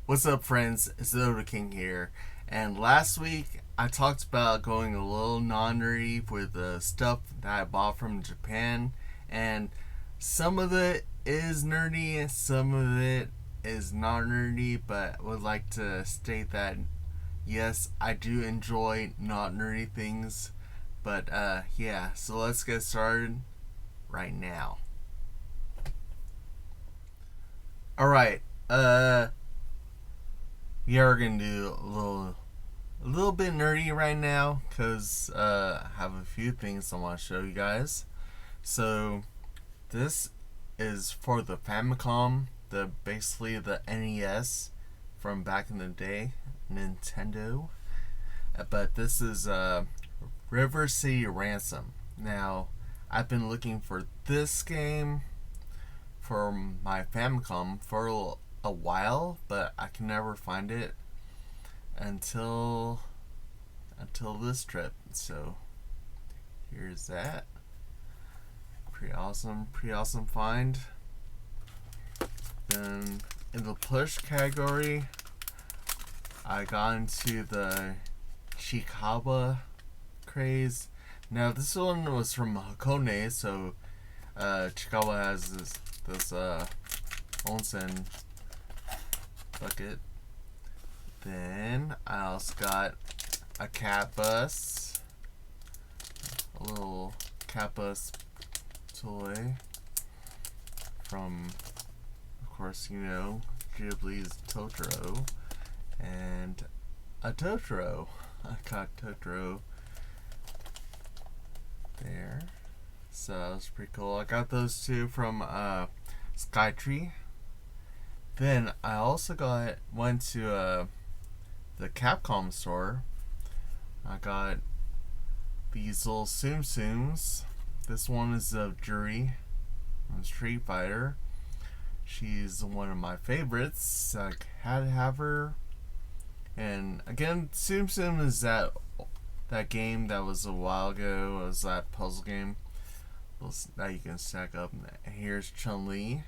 What's up, friends? It's the OtaKing here. And last week, I talked about going a little non-nerdy with the stuff that I bought from Japan. And some of it is nerdy, some of it is not nerdy, but I would like to state that, yes, I do enjoy not nerdy things. But, yeah, so let's get started right now. Alright, we are gonna do a little bit nerdy right now because I have a few things I want to show you guys. So this is for the Famicom, basically the NES from back in the day, Nintendo. But this is River City Ransom. Now I've been looking for this game for my Famicom for a while, but I can never find it until this trip. So here's that. Pretty awesome find. Then in the push category, I got into the Chikawa craze. Now this one was from Hakone, so Chikawa has this onsen bucket. Then I also got a cat bus, a little cat bus toy from, of course, Ghibli's Totoro, and a Totoro. I got Totoro there, so that was pretty cool. I got those two from Skytree. Then I also went to the Capcom store. I got these little Tsum Tsums. This one is of Juri from Street Fighter. She's one of my favorites. I had to have her. And again, Tsum Tsum is that game that was a while ago. It was that puzzle game that you can stack up. And here's Chun-Li.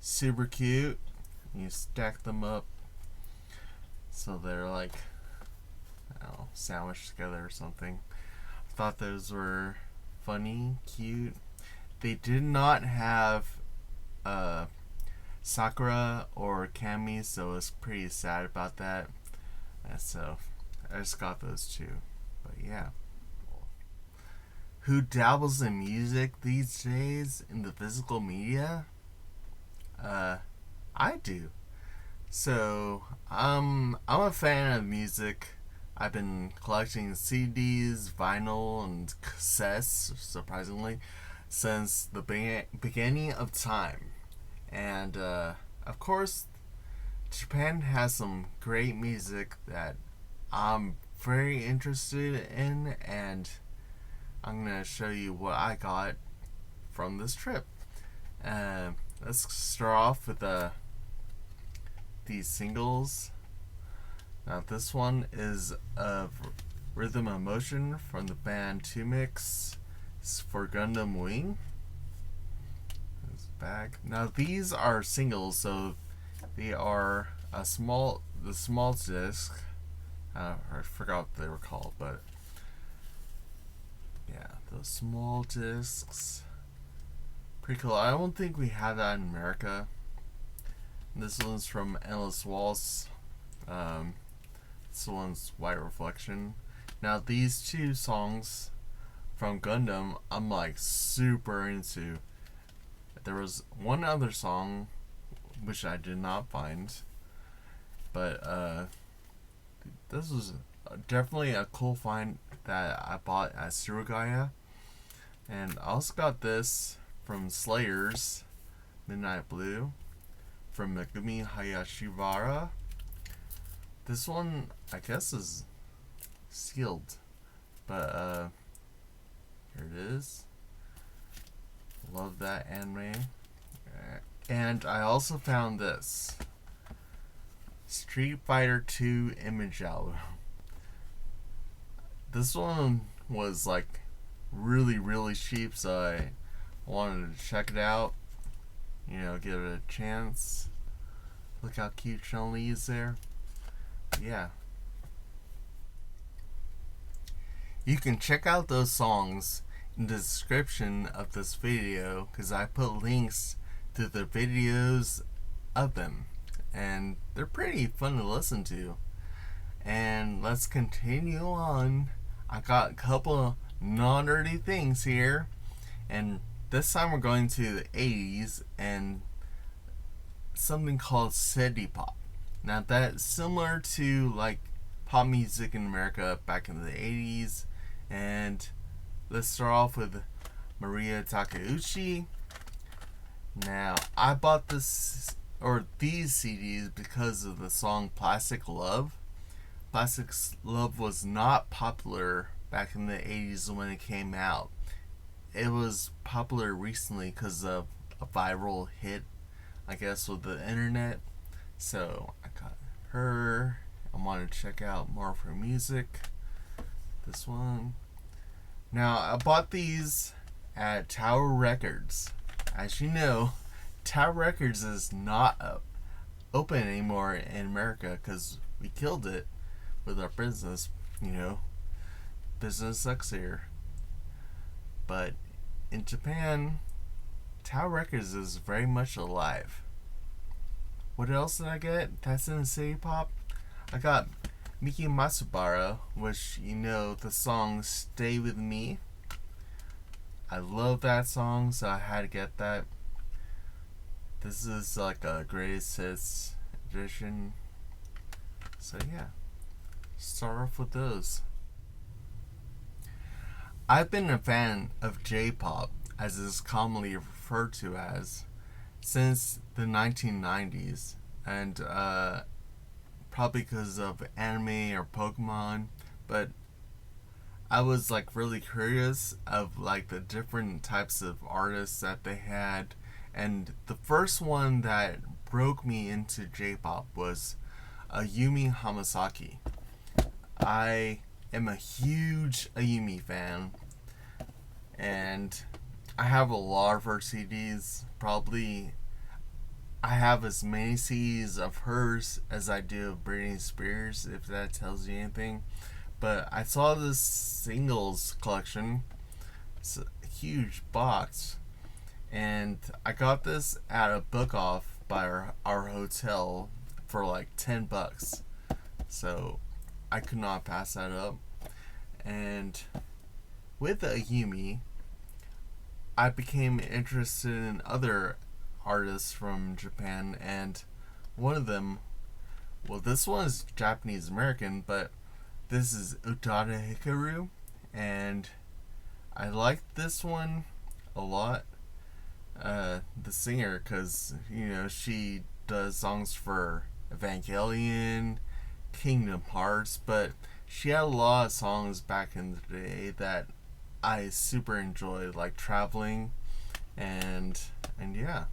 Super cute. You stack them up so they're like, I don't know, sandwiched together or something. I thought those were funny, cute. They did not have Sakura or Kami, so I was pretty sad about that. And so I just got those two. But yeah. Who dabbles in music these days in the physical media? I do. So I'm a fan of music. I've been collecting CDs, vinyl, and cassettes, surprisingly, since the beginning of time. And of course, Japan has some great music that I'm very interested in, and I'm gonna show you what I got from this trip. Let's start off with these singles. Now this one is of Rhythm of Motion from the band 2Mix. It's for Gundam Wing. It's back. Now these are singles, so they are the small disc. I forgot what they were called, but yeah, those small discs. Pretty cool. I don't think we have that in America. This one's from Endless Waltz. This one's White Reflection. Now these two songs from Gundam, I'm like super into. There was one other song which I did not find, but this was definitely a cool find that I bought at Surugaya. And I also got this from Slayers, Midnight Blue, from Megumi Hayashibara. This one, I guess, is sealed, but here it is. Love that anime. And I also found this Street Fighter 2 image album. This one was like really cheap, so I wanted to check it out, give it a chance. Look how cute Chun-Li is there. Yeah. You can check out those songs in the description of this video because I put links to the videos of them. And they're pretty fun to listen to. And let's continue on. I got a couple non-nerdy things here. And this time we're going to the 80s and something called city pop. Now that's similar to like pop music in America back in the 80s. And let's start off with Mariya Takeuchi. Now I bought these CDs because of the song Plastic Love. Plastic Love was not popular back in the 80s when it came out. It was popular recently because of a viral hit, I guess, with the internet. So I got her. I want to check out more of her music. This one. Now I bought these at Tower Records. As you know, Tower Records is not open anymore in America because we killed it with our business. You know, business sucks here. But in Japan, Tower Records is very much alive. What else did I get? That's in the city pop. I got Miki Matsubara, which, you know, the song Stay With Me. I love that song, so I had to get that. This is like a greatest hits edition. So yeah, start off with those. I've been a fan of J-pop, as it is commonly referred to as, since the 1990s, and probably because of anime or Pokemon, but I was like really curious of like the different types of artists that they had, and the first one that broke me into J-pop was Ayumi Hamasaki. I am a huge Ayumi fan, and I have a lot of her CDs. Probably I have as many CDs of hers as I do of Britney Spears, if that tells you anything. But I saw this singles collection. It's a huge box. And I got this at a book off by our hotel for like $10. So I could not pass that up. And with Ayumi, I became interested in other artists from Japan, and one of them, well, this one is Japanese American, but this is Utada Hikaru, and I like this one a lot. The singer, because, you know, she does songs for Evangelion, Kingdom Hearts, but she had a lot of songs back in the day that I super enjoyed, like Traveling, and yeah.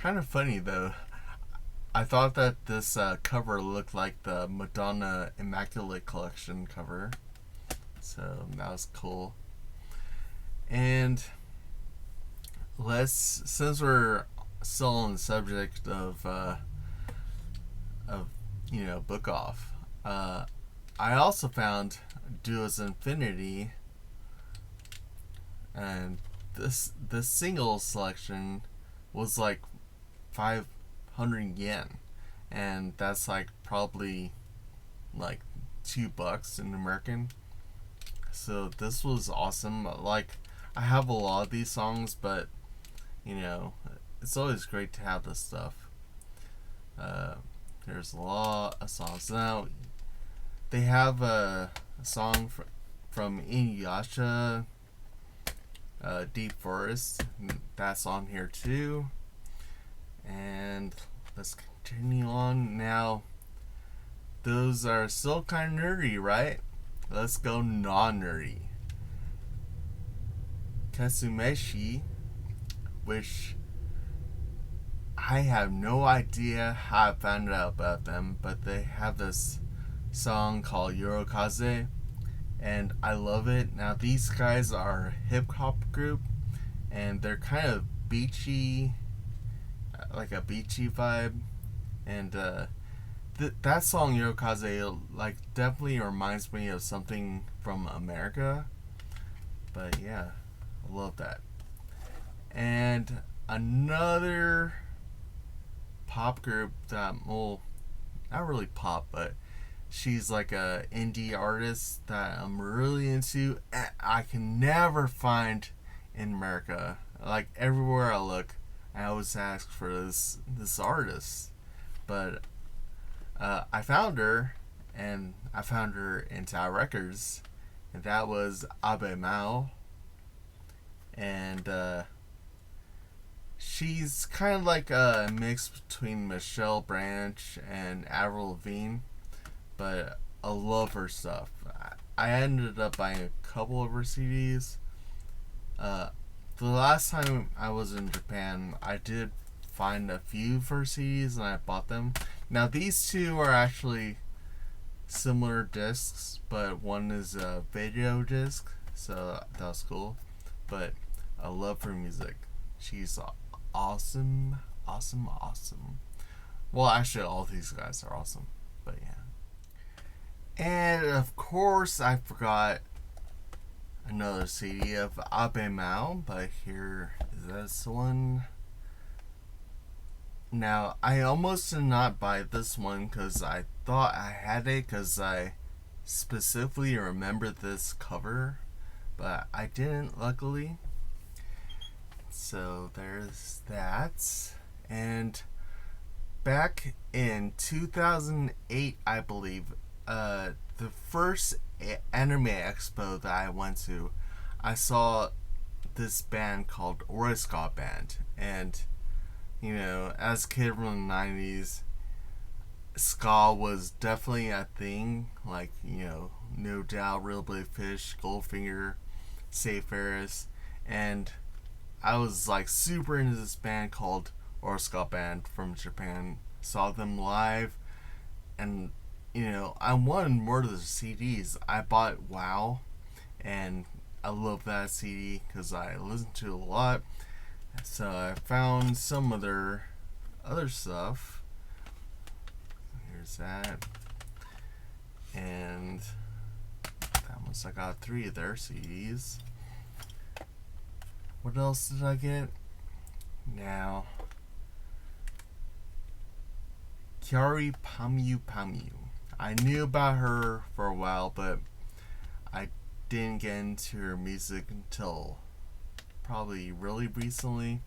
Kind of funny though. I thought that this cover looked like the Madonna Immaculate Collection cover, so that was cool. And since we're still on the subject of you know, book off, I also found Duo's Infinity, and this single selection was like 500 yen, and that's like probably like $2 in American. So this was awesome. Like, I have a lot of these songs, but you know, it's always great to have this stuff. There's a lot of songs. Now they have a song from Inuyasha, Deep Forest, that's on here too. And let's continue on. Now, those are still kind of nerdy, right? Let's go non-nerdy. Ketsumeishi, which I have no idea how I found out about them, but they have this song called Yoru Kaze, and I love it. Now, these guys are a hip-hop group, and they're kind of beachy, like a beachy vibe. And that song Kaze like definitely reminds me of something from America. But yeah, I love that. And another pop group that, well, not really pop, but she's like a indie artist that I'm really into. I can never find in America. Like everywhere I look, I always ask for this artist. But I found her, and I found her in Tower Records, and that was Abe Mao. And she's kind of like a mix between Michelle Branch and Avril Lavigne, but I love her stuff. I ended up buying a couple of her CDs. Uh, the last time I was in Japan, I did find a few of her CDs and I bought them. Now these two are actually similar discs, but one is a video disc, so that was cool. But I love her music. She's awesome, awesome, awesome. Well, actually, all these guys are awesome, but yeah. And of course, I forgot another CD of Abe Mao, but here is this one. Now, I almost did not buy this one because I thought I had it because I specifically remember this cover, but I didn't, luckily. So there's that. And back in 2008, I believe, the first anime expo that I went to, I saw this band called OreSkaBand. And, you know, as a kid from the 90s, ska was definitely a thing. Like, you know, No Doubt, Real Big Fish, Goldfinger, Save Ferris. And I was like super into this band called OreSkaBand from Japan. Saw them live, and you know, I wanted more of the CDs. I bought Wow, and I love that CD because I listened to it a lot. So I found some of their other stuff. Here's that, and that was, I got 3 of their CDs. What else did I get? Now, Kyari Pamyu. I knew about her for a while, but I didn't get into her music until probably really recently,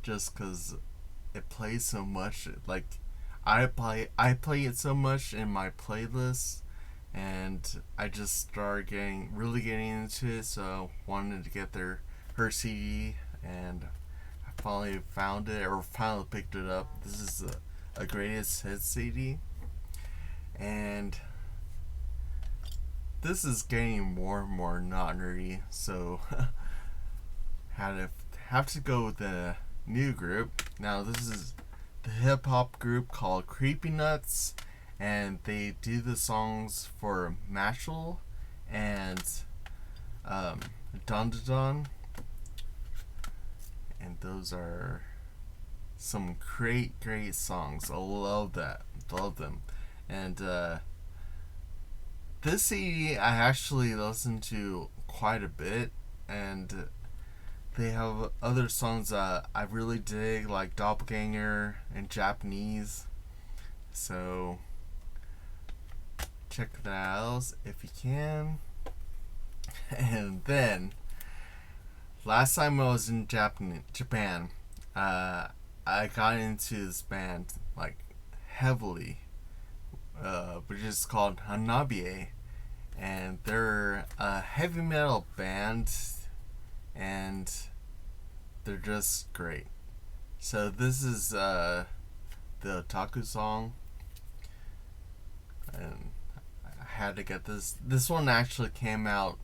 just because it plays so much. Like, I play it so much in my playlist, and I just started getting into it, so I wanted to get her CD, and I finally found it, or finally picked it up. This is a greatest hits CD, and this is getting more and more not nerdy, so have to go with the new group. Now this is the hip hop group called Creepy Nuts, and they do the songs for Mashal and Don Don. And those are some great songs. I love that. Love them. And this CD I actually listened to quite a bit, and they have other songs that I really dig, like Doppelganger and Japanese. So check that out if you can. And then last time I was in Japan, I got into this band like heavily, which is called Hanabie, and they're a heavy metal band, and they're just great. So this is the OTAKU song, and I had to get this. This one actually came out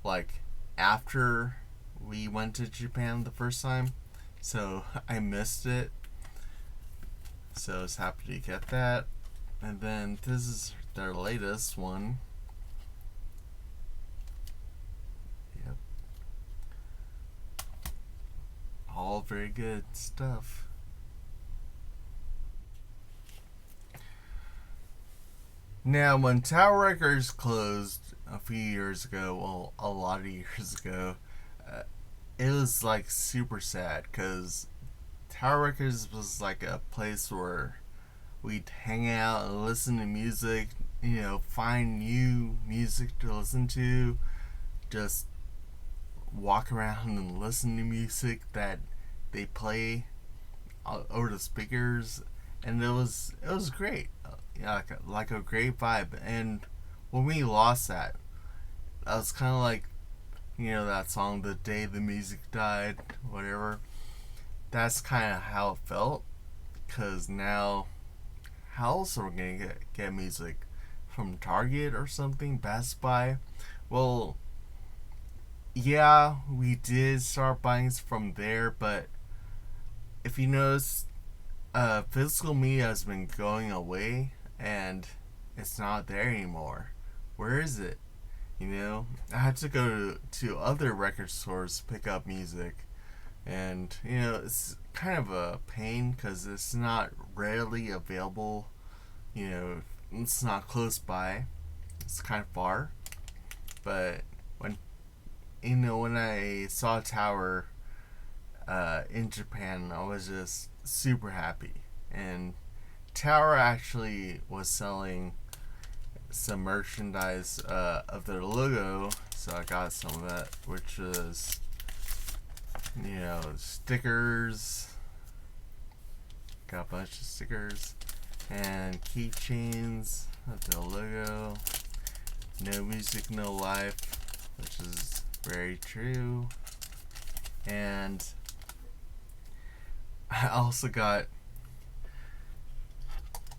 like after we went to Japan the first time, so I missed it. So I was happy to get that. And then this is their latest one. Yep. All very good stuff. Now, when Tower Records closed a few years ago, well, a lot of years ago, uh, it was like super sad because Tower Records was like a place where we'd hang out and listen to music, find new music to listen to, just walk around and listen to music that they play over the speakers, and it was great, like a great vibe. And when we lost that, I was kind of like, that song, "The Day the Music Died," whatever. That's kind of how it felt, cause now, how else are we gonna get music from Target or something, Best Buy? Well, yeah, we did start buying from there, but if you notice, physical media has been going away, and it's not there anymore. Where is it? I had to go to other record stores to pick up music, and it's kind of a pain because it's not readily available. You know, it's not close by. It's kind of far, but when when I saw Tower in Japan, I was just super happy. And Tower actually was selling some merchandise of their logo, so I got some of that, which was, stickers. Got a bunch of stickers and keychains of the logo. No music, no life, which is very true. And I also got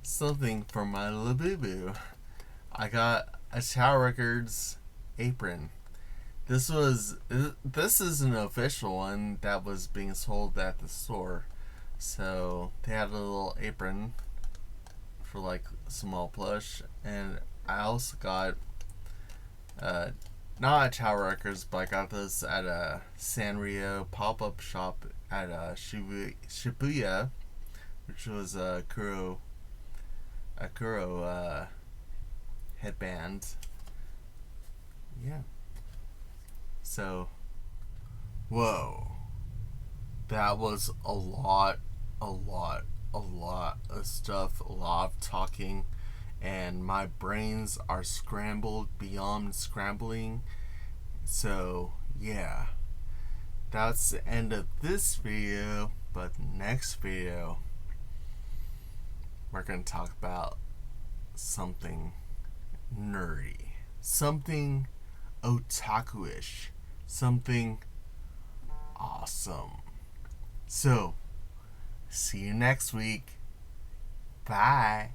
something for my Labubu. I got a Tower Records apron. This is an official one that was being sold at the store. So they had a little apron for like small plush, and I also got not at Tower Records, but I got this at a Sanrio pop-up shop at Shibuya, which was a Kuro headband. Yeah. So, whoa, that was a lot of stuff, a lot of talking, and my brains are scrambled beyond scrambling. So, yeah, that's the end of this video, but next video, we're going to talk about something nerdy, something otaku-ish, something awesome. So, see you next week. Bye.